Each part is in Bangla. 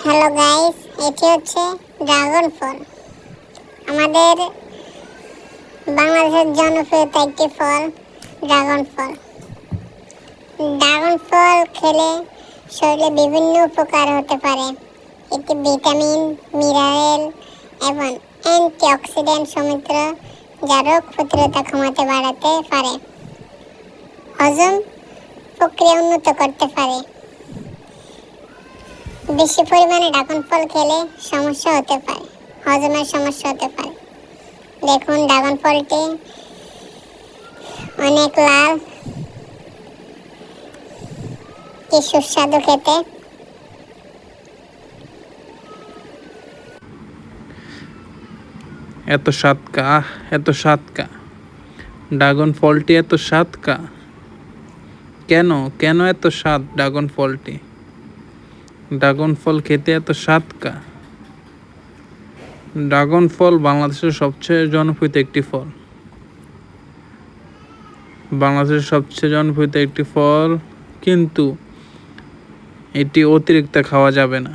হ্যালো গাইস, এটি হচ্ছে ড্রাগন ফল। আমাদের বাংলাদেশের জনপ্রিয় একটি ফল ড্রাগন ফল। ড্রাগন ফল খেলে শরীরে বিভিন্ন উপকার হতে পারে। এটি ভিটামিন, মিনারেল এবং অ্যান্টিঅক্সিডেন্ট সমৃদ্ধ, যা রোগ প্রতিরোধ ক্ষমতা বাড়াতে পারে, হজম প্রক্রিয়া উন্নত করতে পারে। বেশি পরিমাণে ড্রাগন ফল খেলে সমস্যা হতে পারে, হজমের সমস্যা হতে পারে। দেখুন, ড্রাগন ফলটি অনেক লাল, কি সুস্বাদু খেতে। এত স্বাদকা, এত স্বাদকা ড্রাগন ফলটি, এত স্বাদকা কেন? কেন এত স্বাদ ড্রাগন ফলটি? ড্রাগন ফল খেতে এত স্বাদকা? ড্রাগন ফল বাংলাদেশের সবচেয়ে জনপ্রিয় একটি ফল। বাংলাদেশের সবচেয়ে জনপ্রিয় একটি ফল, কিন্তু এটি অতিরিক্ত খাওয়া যাবে না।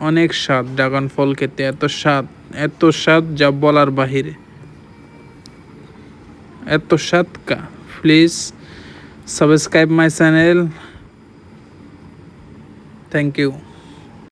অনেক স্বাদ ড্রাগন ফল খেতে, এত স্বাদ, এত স্বাদ যা বলার বাহিরে। এত স্বাদকা। Please subscribe my channel. Thank you.